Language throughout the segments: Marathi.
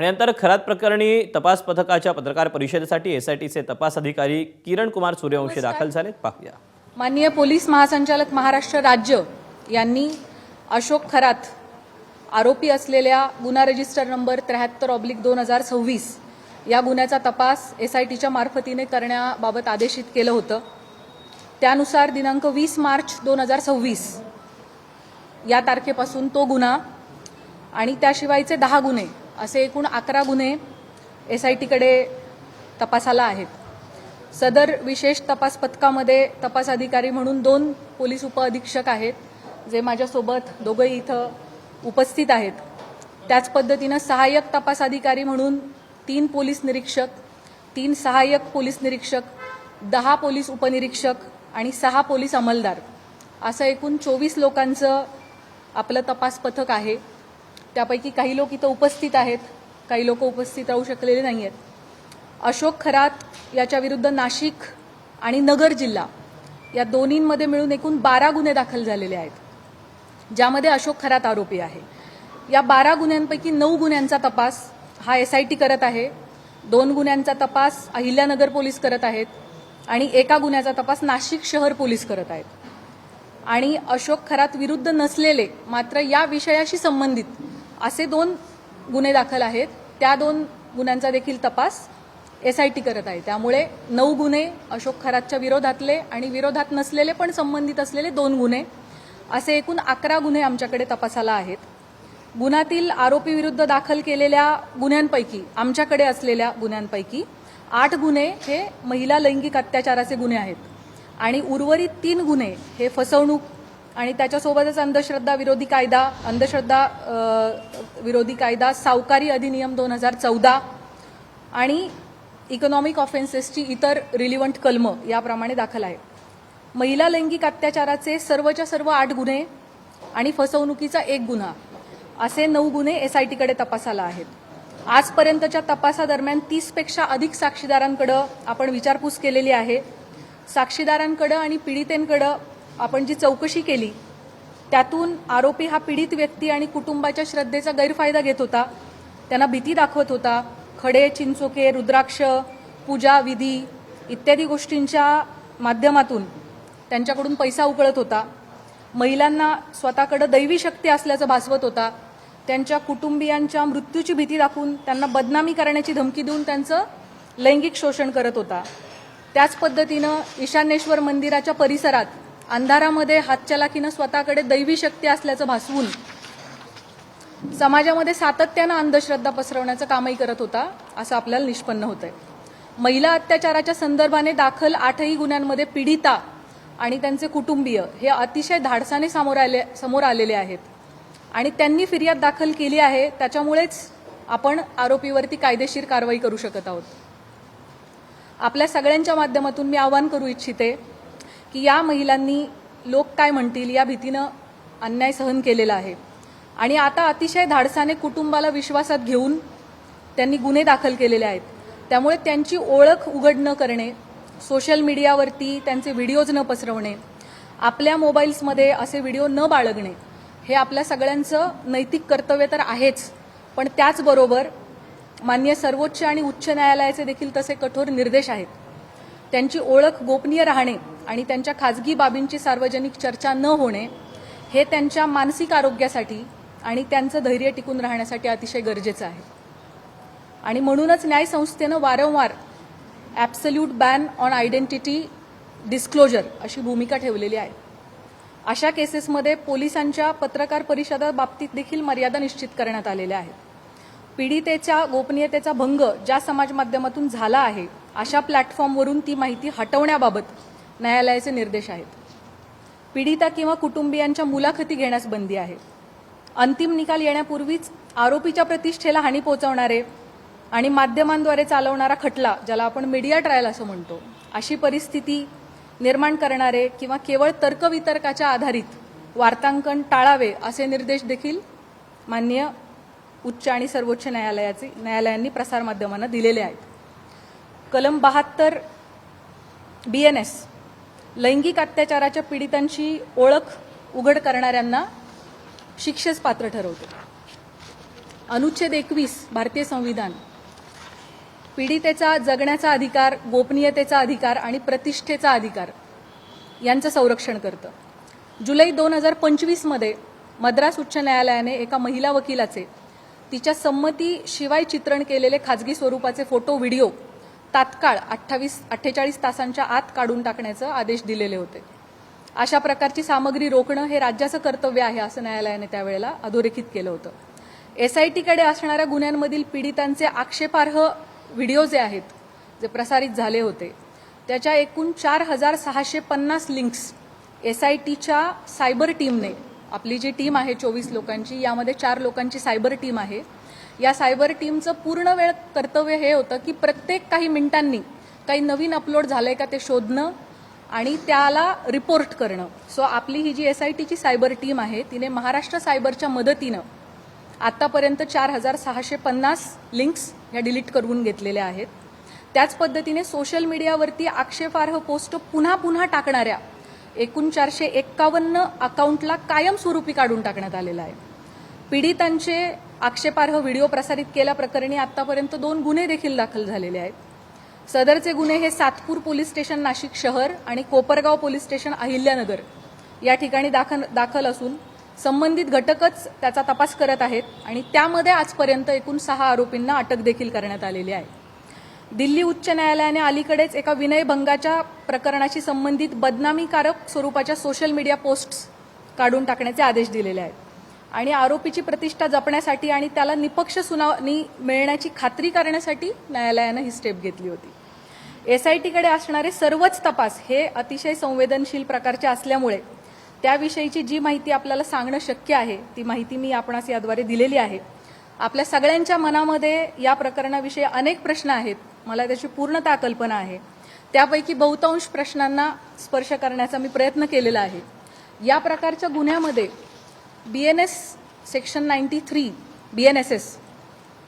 आणि नंतर खरात प्रकरणी तपास पथकाच्या पत्रकार परिषदेसाठी एसआयटीचे तपास अधिकारी किरण कुमार सूर्यवंशी दाखल झालेत. पाहूया. माननीय पोलीस महासंचालक महाराष्ट्र राज्य यांनी अशोक खरात आरोपी असलेल्या गुन्हा रजिस्टर नंबर 73/2026 या गुन्ह्याचा तपास एसआयटीच्या मार्फतीने करण्याबाबत आदेशित केलं होतं. त्यानुसार दिनांक 20 मार्च 2026 या तारखेपासून तो गुन्हा आणि त्याशिवायचे 10 गुन्हे असे एकूण 11 गुन्हे एसआयटीकडे तपासाला आहेत. सदर विशेष तपास पथकामध्ये तपास अधिकारी म्हणून 2 पोलीस उपअधीक्षक आहेत, जे माझ्यासोबत दोघंही इथं उपस्थित आहेत. त्याच पद्धतीनं सहाय्यक तपास अधिकारी म्हणून 3 पोलीस निरीक्षक, 3 सहाय्यक पोलीस निरीक्षक, 10 पोलीस उपनिरीक्षक आणि 6 पोलीस अंमलदार असं एकूण 24 लोकांचं आपलं तपास पथक आहे. त्यापैकी काही लोक इथं उपस्थित आहेत, काही लोक उपस्थित राहू शकलेले नाही आहेत. अशोक खरात याच्या विरुद्ध नाशिक आणि नगर जिल्हा या दोन्हींमध्ये मिळून एकूण 12 गुन्हे दाखल झालेले आहेत, ज्यामध्ये अशोक खरात आरोपी आहे. या 12 गुन्ह्यांपैकी 9 गुन्ह्यांचा तपास हा एसआयटी करत आहे, 2 गुन्ह्यांचा तपास अहिल्यानगर पोलीस करत आहेत आणि एका गुन्ह्याचा तपास नाशिक शहर पोलीस करत आहेत. आणि अशोक खरात विरुद्ध नसलेले मात्र या विषयाशी संबंधित असे 2 गुन्हे दाखल आहेत, त्या 2 गुन्ह्यांचा देखील तपास एसआयटी करत आहे. त्यामुळे 9 गुन्हे अशोक खरातच्या विरोधातले आणि विरोधात नसलेले पण संबंधित असलेले 2 गुन्हे असे एकूण 11 गुन्हे आमच्याकडे तपासाला आहेत. गुन्ह्यातील आरोपी विरुद्ध दाखल केलेल्या गुन्ह्यांपैकी आमच्याकडे असलेल्या गुन्ह्यांपैकी 8 गुन्हे हे महिला लैंगिक अत्याचाराचे गुन्हे आहेत आणि उर्वरित 3 गुन्हे हे फसवणूक आणि त्याच्यासोबतच अंधश्रद्धा विरोधी कायदा, सावकारी अधिनियम 2014 आणि इकॉनॉमिक ऑफेन्सेसची इतर रिलिव्हंट कलमं याप्रमाणे दाखल आहे. महिला लैंगिक अत्याचाराचे सर्वच्या सर्व 8 गुन्हे आणि फसवणुकीचा 1 गुन्हा असे 9 गुन्हे एसआयटीकडे तपासाला आहेत. आजपर्यंतच्या तपासादरम्यान 30पेक्षा अधिक साक्षीदारांकडे आपण विचारपूस केलेली आहे. साक्षीदारांकडे आणि पीडितेंकडे आपण जी चौकशी केली त्यातून आरोपी हा पीडित व्यक्ती आणि कुटुंबाच्या श्रद्धेचा गैरफायदा घेत होता, त्यांना भीती दाखवत होता, खडे, चिंचोके, रुद्राक्ष, पूजा विधी इत्यादी गोष्टींच्या माध्यमातून त्यांच्याकडून पैसा उकळत होता, महिलांना स्वतःकडे दैवी शक्ती असल्याचं भासवत होता, त्यांच्या कुटुंबियांच्या मृत्यूची भीती दाखवून त्यांना बदनामी करण्याची धमकी देऊन त्यांचं लैंगिक शोषण करत होता. त्याच पद्धतीनं ईशान्येश्वर मंदिराच्या परिसरात अंधारामध्ये हातचलाखीनं स्वतःकडे दैवी शक्ती असल्याचं भासवून समाजामध्ये सातत्यानं अंधश्रद्धा पसरवण्याचं कामही करत होता, असं आपल्याला निष्पन्न होतंय. महिला अत्याचाराच्या संदर्भाने दाखल 8ही गुन्ह्यांमध्ये पीडिता आणि त्यांचे कुटुंबीय हे अतिशय धाडसाने समोर आलेले आहेत आणि त्यांनी फिर्याद दाखल केली आहे. त्याच्यामुळेच आपण आरोपीवरती कायदेशीर कारवाई करू शकत आहोत. आपल्या सगळ्यांच्या माध्यमातून मी आवाहन करू इच्छिते की या महिलांनी लोक काय म्हणतील या भीतीनं अन्याय सहन केलेला आहे आणि आता अतिशय धाडसाने कुटुंबाला विश्वासात घेऊन त्यांनी गुन्हे दाखल केलेले आहेत. त्यामुळे त्यांची ओळख उघड न करणे, सोशल मीडियावरती त्यांचे व्हिडिओज न पसरवणे, आपल्या मोबाईल्समध्ये असे व्हिडिओ न बाळगणे हे आपल्या सगळ्यांचं नैतिक कर्तव्य तर आहेच, पण त्याचबरोबर माननीय सर्वोच्च आणि उच्च न्यायालयाचे देखील तसे कठोर निर्देश आहेत. त्यांची ओळख गोपनीय राहणे आणि त्यांच्या खाजगी बाबींची सार्वजनिक चर्चा न होणे हे त्यांच्या मानसिक आरोग्यासाठी आणि त्यांचं धैर्य टिकून राहण्यासाठी अतिशय गरजेचं आहे. आणि म्हणूनच न्यायसंस्थेनं वारंवार absolute ban on identity disclosure अशी भूमिका ठेवलेली आहे. अशा केसेसमध्ये पोलिसांच्या पत्रकार परिषदा बाबतीत देखील मर्यादा निश्चित करण्यात आलेल्या आहेत. पीडितेच्या गोपनीयतेचा भंग ज्या समाज माध्यमातून झाला आहे अशा प्लॅटफॉर्मवरून ती माहिती हटवण्याबाबत न्यायालयाचे निर्देश आहेत. पीडिता किंवा कुटुंबियांच्या मुलाखती घेण्यास बंदी आहे. अंतिम निकाल येण्यापूर्वीच आरोपीच्या प्रतिष्ठेला हानी पोहोचवणारे आणि माध्यमांद्वारे चालवणारा खटला, ज्याला आपण मीडिया ट्रायल असं म्हणतो, अशी परिस्थिती निर्माण करणारे किंवा केवळ तर्कवितर्काच्या आधारित वार्तांकन टाळावे असे निर्देश देखील माननीय उच्च आणि सर्वोच्च न्यायालयांनी प्रसारमाध्यमांना दिलेले आहेत. कलम 72 BNS लैंगिक अत्याचाराच्या पीडितांची ओळख उघड करणाऱ्यांना शिक्षेस पात्र ठरवते. अनुच्छेद 21 भारतीय संविधान पीडितेचा जगण्याचा अधिकार, गोपनीयतेचा अधिकार आणि प्रतिष्ठेचा अधिकार यांचं संरक्षण करतं. जुलै 2025 मध्ये मद्रास उच्च न्यायालयाने एका महिला वकिलाचे तिच्या संमतीशिवाय चित्रण केलेले खाजगी स्वरूपाचे फोटो व्हिडिओ तात्काळ 48 तासांच्या आत काढून टाकण्याचे आदेश दिलेले होते. अशा प्रकारची सामग्री रोखणं हे राज्याचं कर्तव्य आहे असं न्यायालयाने त्यावेळेला अधोरेखित केलं होतं. SITकडे असणाऱ्या गुन्ह्यांमधील पीडितांचे आक्षेपार्ह व्हिडिओ जे आहेत, जे प्रसारित झाले होते, त्याच्या एकूण 4650 लिंक्स SITच्या सायबर टीमने, आपली जी टीम आहे 24 लोकांची, यामध्ये 4 लोकांची सायबर टीम आहे, या सायबर टीमचं पूर्ण वेळ कर्तव्य हे होतं की प्रत्येक काही मिनिटांनी काही नवीन अपलोड झालंय का ते शोधणं आणि त्याला रिपोर्ट करणं. सो आपली ही जी SITची सायबर टीम आहे तिने महाराष्ट्र सायबरच्या मदतीनं आतापर्यंत 4650 लिंक्स ह्या डिलीट करून घेतलेल्या आहेत. त्याच पद्धतीने सोशल मीडियावरती आक्षेपार्ह पोस्ट पुन्हा पुन्हा टाकणाऱ्या एकूण 451 अकाउंटला कायमस्वरूपी काढून टाकण्यात आलेला आहे. पीडितांचे आक्षेपार्ह व्हिडिओ प्रसारित केल्याप्रकरणी आतापर्यंत 2 गुन्हे देखील दाखल झालेले आहेत. सदरचे गुन्हे हे सातपूर पोलीस स्टेशन नाशिक शहर आणि कोपरगाव पोलीस स्टेशन अहिल्यानगर या ठिकाणी दाखल असून संबंधित घटकच त्याचा तपास करत आहेत आणि त्यामध्ये आजपर्यंत एकूण 6 आरोपींना अटक देखील करण्यात आलेली आहे. दिल्ली उच्च न्यायालयाने अलीकडेच एका विनयभंगाच्या प्रकरणाशी संबंधित बदनामीकारक स्वरूपाच्या सोशल मीडिया पोस्ट्स काढून टाकण्याचे आदेश दिलेले आहेत आणि आरोपीची प्रतिष्ठा जपण्यासाठी आणि त्याला निपक्ष सुनावणी मिळण्याची खात्री करण्यासाठी न्यायालयानं ही स्टेप घेतली होती. SITकडे असणारे सर्वच तपास हे अतिशय संवेदनशील प्रकारचे असल्यामुळे त्याविषयीची जी माहिती आपल्याला सांगणं शक्य आहे ती माहिती मी आपणास याद्वारे दिलेली आहे. आपल्या सगळ्यांच्या मनामध्ये या प्रकरणाविषयी अनेक प्रश्न आहेत, मला त्याची पूर्णतः कल्पना आहे. त्यापैकी बहुतांश प्रश्नांना स्पर्श करण्याचा मी प्रयत्न केलेला आहे. या प्रकारच्या गुन्ह्यामध्ये BNS सेक्शन 93 BNSS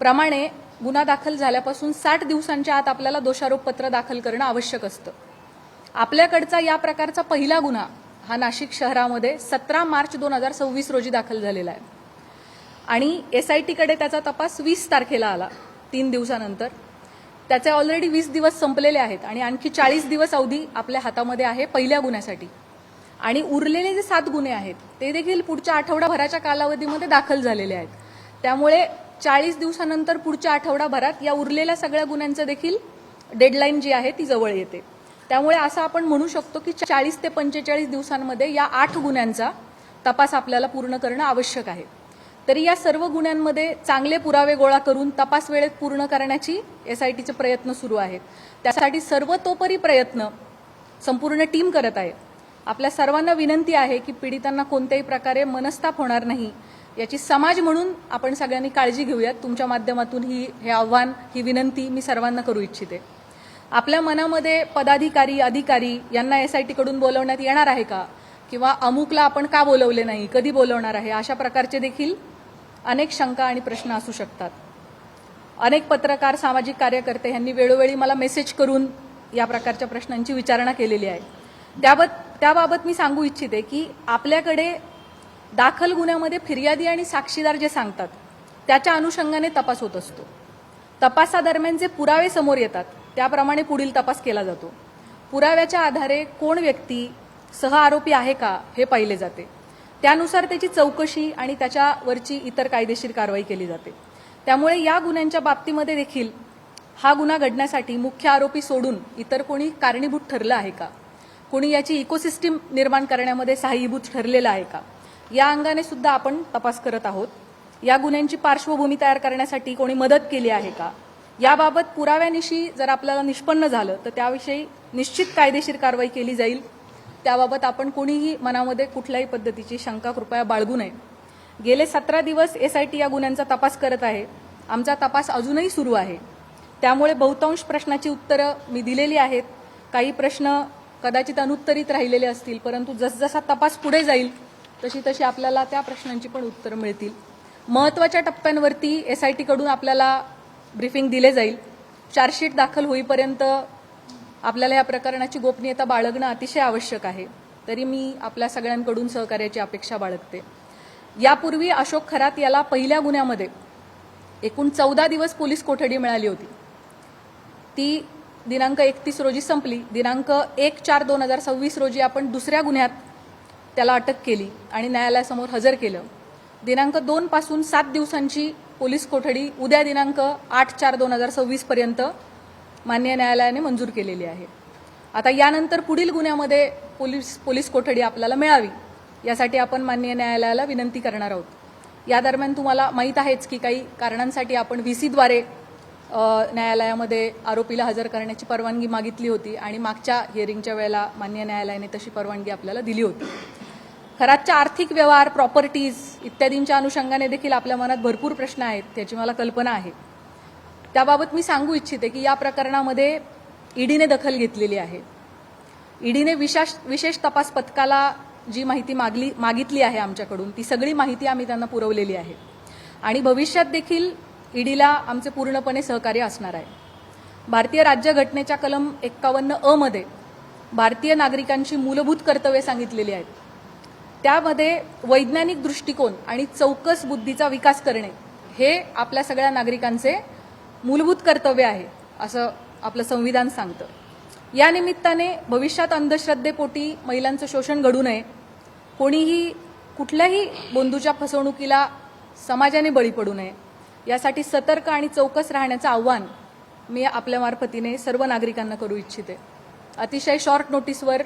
प्रमाणे गुन्हा दाखल झाल्यापासून 60 दिवसांच्या आत आपल्याला दोषारोपपत्र दाखल करणं आवश्यक असतं. आपल्याकडचा या प्रकारचा पहिला गुन्हा हा नाशिक शहरामध्ये 17 मार्च 2026 रोजी दाखल झालेला आहे आणि SITकडे त्याचा तपास 20 तारखेला आला, 3 दिवसानंतर. त्याचे ऑलरेडी 20 दिवस संपलेले आहेत आणि आणखी 40 दिवस अवधी आपल्या हातामध्ये आहे पहिल्या गुन्ह्यासाठी आणि उरलेले जे 7 गुन्हे आहेत ते देखील पुढच्या आठवडाभराच्या कालावधीमध्ये दाखल झालेले आहेत. त्यामुळे 40 दिवसानंतर पुढच्या आठवडाभरात या उरलेल्या सगळ्या गुन्ह्यांचं देखील डेडलाईन जी आहे ती जवळ येते. त्यामुळे असं आपण म्हणू शकतो की 40 ते 45 दिवसांमध्ये या 8 गुन्ह्यांचा तपास आपल्याला पूर्ण करणं आवश्यक आहे. तरी या सर्व गुन्ह्यांमध्ये चांगले पुरावे गोळा करून तपास वेळेत पूर्ण करण्याची SITचे प्रयत्न सुरू आहेत. त्यासाठी सर्वतोपरी प्रयत्न संपूर्ण टीम करत आहे. आपल्या सर्वांना विनंती आहे की पीडितांना कोणत्याही प्रकारे मनस्ताप होणार नाही याची समाज म्हणून आपण सगळ्यांनी काळजी घेऊयात. तुमच्या माध्यमातून हे आव्हान, ही विनंती मी सर्वांना करू इच्छिते. आपल्या मनामध्ये पदाधिकारी, अधिकारी यांना SITकडून बोलवण्यात येणार आहे का, किंवा अमुकला आपण का बोलवले नाही, कधी बोलवणार आहे, अशा प्रकारचे देखील अनेक शंका आणि प्रश्न असू शकतात. अनेक पत्रकार, सामाजिक कार्यकर्ते यांनी वेळोवेळी मला मेसेज करून या प्रकारच्या प्रश्नांची विचारणा केलेली आहे. त्याबाबत मी सांगू इच्छिते की आपल्याकडे दाखल गुन्ह्यामध्ये फिर्यादी आणि साक्षीदार जे सांगतात त्याच्या अनुषंगाने तपास होत असतो. तपासादरम्यान जे पुरावे समोर येतात त्याप्रमाणे पुढील तपास केला जातो. पुराव्याच्या आधारे कोण व्यक्ती सह आरोपी आहे का हे पाहिले जाते. त्यानुसार त्याची चौकशी आणि त्याच्यावरची इतर कायदेशीर कारवाई केली जाते. त्यामुळे या गुन्ह्यांच्या बाबतीमध्ये देखील हा गुन्हा घडण्यासाठी मुख्य आरोपी सोडून इतर कोणी कारणीभूत ठरलं आहे का, कोणी याची इकोसिस्टीम निर्माण करण्यामध्ये सहाय्यभूत ठरलेलं आहे का, या अंगाने सुद्धा आपण तपास करत आहोत. या गुन्ह्यांची पार्श्वभूमी तयार करण्यासाठी कोणी मदत केली आहे का, याबाबत पुराव्यानिशी जर आपल्याला निष्पन्न झालं तर त्याविषयी निश्चित कायदेशीर कारवाई केली जाईल. त्याबाबत आपण कोणीही मनामध्ये कुठल्याही पद्धतीची शंका कृपया बाळगू नये. गेले 17 दिवस SIT या गुन्ह्यांचा तपास करत आहे. आमचा तपास अजूनही सुरू आहे. त्यामुळे बहुतांश प्रश्नाची उत्तरं मी दिलेली आहेत. काही प्रश्न कदाचित अनुत्तरित राहिलेले असतील, परंतु जसजसा तपास पुढे जाईल तशी तशी आपल्याला त्या प्रश्नांची पण उत्तरं मिळतील. महत्त्वाच्या टप्प्यांवरती SITकडून आपल्याला ब्रीफिंग दिले जाईल. चार्जशीट दाखल होईपर्यंत आपल्याला या प्रकरणाची गोपनीयता बाळगणं अतिशय आवश्यक आहे. तरी मी आपल्या सगळ्यांकडून सहकार्याची अपेक्षा बाळगते. यापूर्वी अशोक खरात याला पहिल्या गुन्ह्यामध्ये एकूण 14 दिवस पोलीस कोठडी मिळाली होती. ती दिनांक 31 रोजी संपली. दिनांक 1/4/2026 रोजी आपण दुसऱ्या गुन्ह्यात त्याला अटक केली आणि न्यायालयासमोर हजर केलं. दिनांक 2 पासून 7 दिवसांची पोलीस कोठडी उद्या दिनांक 8/4/2026 पर्यंत माननीय न्यायालयाने मंजूर केलेली आहे. आता यानंतर पुढील गुन्ह्यामध्ये पोलीस कोठडी आपल्याला मिळावी यासाठी आपण माननीय न्यायालयाला विनंती करणार आहोत. या दरम्यान तुम्हाला माहीत आहेच की काही कारणांसाठी आपण VC द्वारे न्यायालयामध्ये आरोपीला हजर करण्याची परवानगी मागितली होती आणि मागच्या हिअरिंगच्या वेळेला माननीय न्यायालयाने तशी परवानगी आपल्याला दिली होती. खरातच्या आर्थिक व्यवहार, प्रॉपर्टीज इत्यादींच्या अनुषंगाने देखील आपल्या मनात भरपूर प्रश्न आहेत, त्याची मला कल्पना आहे. त्याबाबत मी सांगू इच्छिते की या प्रकरणामध्ये ईडीने दखल घेतलेली आहे. ईडीने विशेष तपास पथकाला जी माहिती मागितली आहे आमच्याकडून, ती सगळी माहिती आम्ही त्यांना पुरवलेली आहे आणि भविष्यात देखील ईडीला आमचे पूर्णपणे सहकार्य असणार आहे. भारतीय राज्यघटनेच्या कलम 51(अ) मध्ये भारतीय नागरिकांची मूलभूत कर्तव्ये सांगितलेली आहेत. त्यामध्ये वैज्ञानिक दृष्टिकोन आणि चौकस बुद्धीचा विकास करणे हे आपल्या सगळ्या नागरिकांचे मूलभूत कर्तव्य आहे असं आपलं संविधान सांगतं. या निमित्ताने भविष्यात अंधश्रद्धेपोटी महिलांचं शोषण घडू नये, कोणीही कुठल्याही बंधूच्या फसवणुकीला समाजाने बळी पडू नये यासाठी सतर्क आणि चौकस राहण्याचं आव्हान मी आपल्या मार्फतीने सर्व नागरिकांना करू इच्छिते. अतिशय शॉर्ट नोटीसवर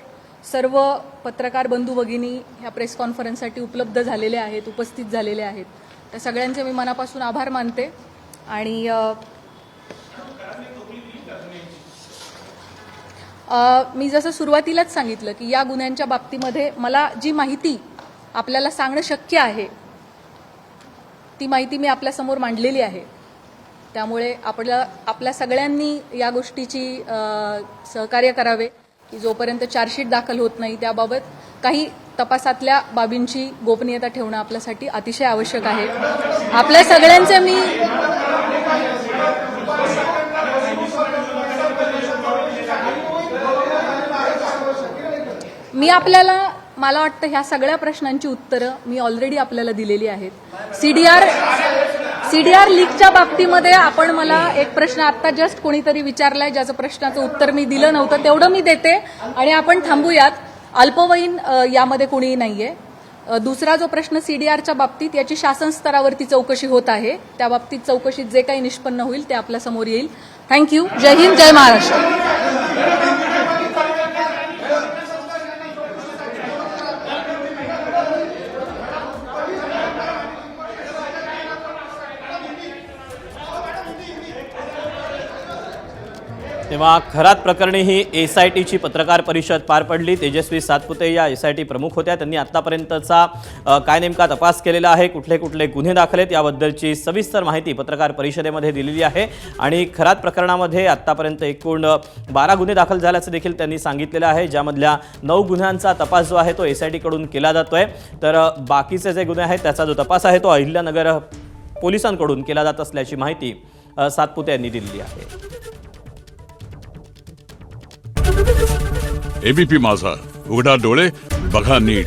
सर्व पत्रकार बंधू भगिनी ह्या प्रेस कॉन्फरन्ससाठी उपलब्ध झालेले आहेत, उपस्थित झालेले आहेत. त्या सगळ्यांचे मी मनापासून आभार मानते आणि मी जसं सुरुवातीलाच सांगितलं की या गुन्ह्यांच्या बाबतीमध्ये मला जी माहिती आपल्याला सांगणं शक्य आहे ती माहिती मी आपल्यासमोर मांडलेली आहे. त्यामुळे आपल्या सगळ्यांनी या गोष्टीची सहकार्य करावे की जोपर्यंत चार्जशीट दाखल होत नाही त्याबाबत काही तपासातल्या बाबींची गोपनीयता ठेवणं आपल्यासाठी अतिशय आवश्यक आहे. आपल्या सगळ्यांचे मी आपल्याला मला वाटतं ह्या सगळ्या प्रश्नांची उत्तरं मी ऑलरेडी आपल्याला दिलेली आहेत. सीडीआर लीकच्या बाबतीमध्ये आपण मला एक प्रश्न आता जस्ट कोणीतरी विचारलाय ज्याचं प्रश्नाचं उत्तर मी दिलं नव्हतं, तेवढं मी देते आणि आपण थांबूयात. अल्पवयीन यामध्ये कोणीही नाहीये. दुसरा जो प्रश्न सीडीआरच्या बाबतीत याची शासन स्तरावरती चौकशी होत आहे. त्या बाबतीत चौकशीत जे काही निष्पन्न होईल ते आपल्या समोर येईल. थँक्यू. जय हिंद, जय महाराष्ट्र. तेव्हा खरात प्रकरणी ही SITची पत्रकार परिषद पार पडली. तेजस्वी सातपुते या SIT प्रमुख होत्या. त्यांनी आतापर्यंतचा काय नेमका तपास केलेला आहे, कुठले कुठले गुन्हे दाखल आहेत याबद्दलची सविस्तर माहिती पत्रकार परिषदेमध्ये दिलेली आहे आणि खरात प्रकरणामध्ये आतापर्यंत एकूण 12 गुन्हे दाखल झाल्याचं देखील त्यांनी सांगितलेलं आहे, ज्यामधल्या 9 गुन्ह्यांचा तपास जो आहे तो SIT कडून केला जातोय. तर बाकीचे जे गुन्हे आहेत त्याचा जो तपास आहे तो अहिल्यानगर पोलिसांकडून केला जात असल्याची माहिती सातपुते यांनी दिलेली आहे. ABP माझा, उघडा डोळे बघा नीट.